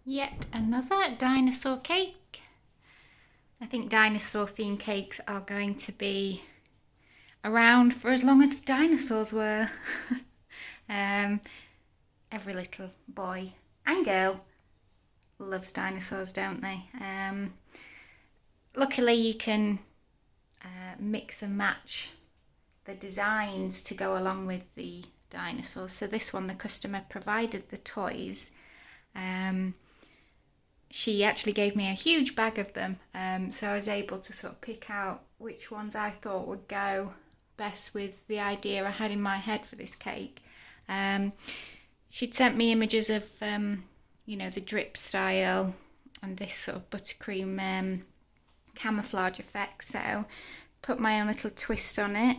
Yet another dinosaur cake. I think dinosaur themed cakes are going to be around for as long as the dinosaurs were. Every little boy and girl loves dinosaurs, don't they? Luckily you can mix and match the designs to go along with the dinosaurs. So this one, the customer provided the toys. She actually gave me a huge bag of them, so I was able to sort of pick out which ones I thought would go best with the idea I had in my head for this cake. She'd sent me images of, the drip style and this sort of buttercream camouflage effect, so put my own little twist on it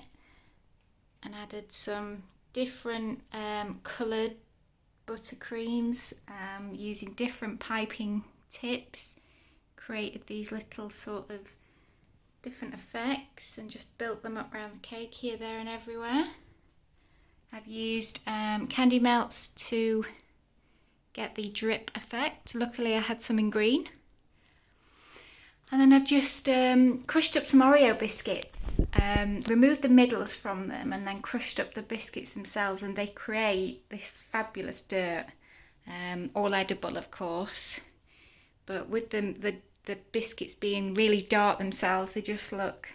and added some different coloured buttercreams using different piping tips, created these little sort of different effects and just built them up around the cake here, there and everywhere. I've used candy melts to get the drip effect. Luckily I had some in green. And then I've just crushed up some Oreo biscuits, removed the middles from them and then crushed up the biscuits themselves, and they create this fabulous dirt, all edible of course. But with the biscuits being really dark themselves, they just look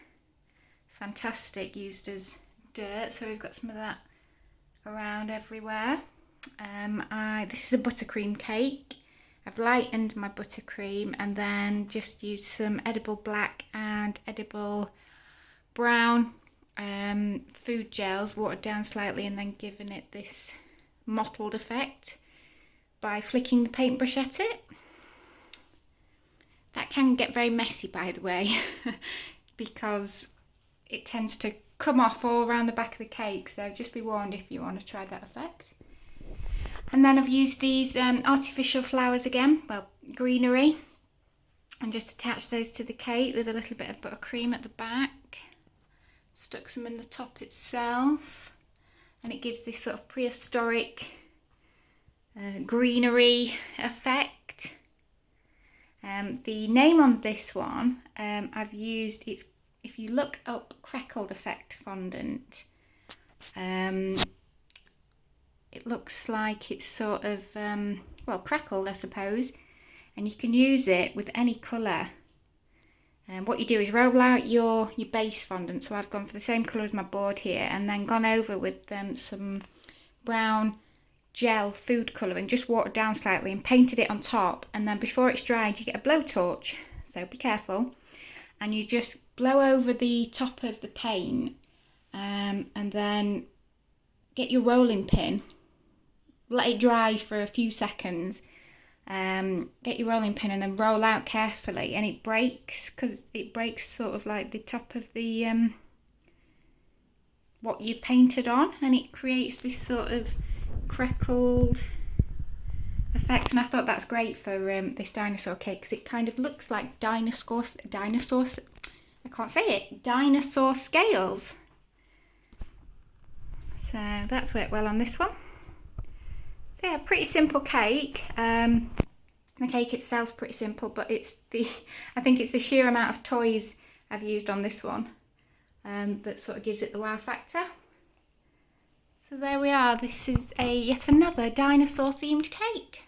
fantastic used as dirt. So we've got some of that around everywhere. This is a buttercream cake. I've lightened my buttercream and then just used some edible black and edible brown food gels, watered down slightly, and then given it this mottled effect by flicking the paintbrush at it. That can get very messy, by the way, because it tends to come off all around the back of the cake, so just be warned if you want to try that effect. And then I've used these artificial flowers again, well, greenery, and just attached those to the cake with a little bit of buttercream at the back. Stuck some in the top itself, and it gives this sort of prehistoric greenery effect. The name on this one, I've used, if you look up crackled effect fondant, it looks like it's sort of, crackled I suppose, and you can use it with any colour. And what you do is roll out your base fondant, so I've gone for the same colour as my board here, and then gone over with some brown gel food colouring, just watered down slightly, and painted it on top. And then before it's dried you get a blowtorch, so be careful, and you just blow over the top of the paint, and then get your rolling pin, let it dry for a few seconds, get your rolling pin and then roll out carefully, and it breaks, because it breaks sort of like the top of the what you've painted on, and it creates this sort of crackled effect. And I thought that's great for this dinosaur cake, because it kind of looks like dinosaur scales. So that's worked well on this one. So yeah, pretty simple cake. The cake itself's pretty simple, but I think it's the sheer amount of toys I've used on this one that sort of gives it the wow factor. So there we are. This is yet another dinosaur themed cake.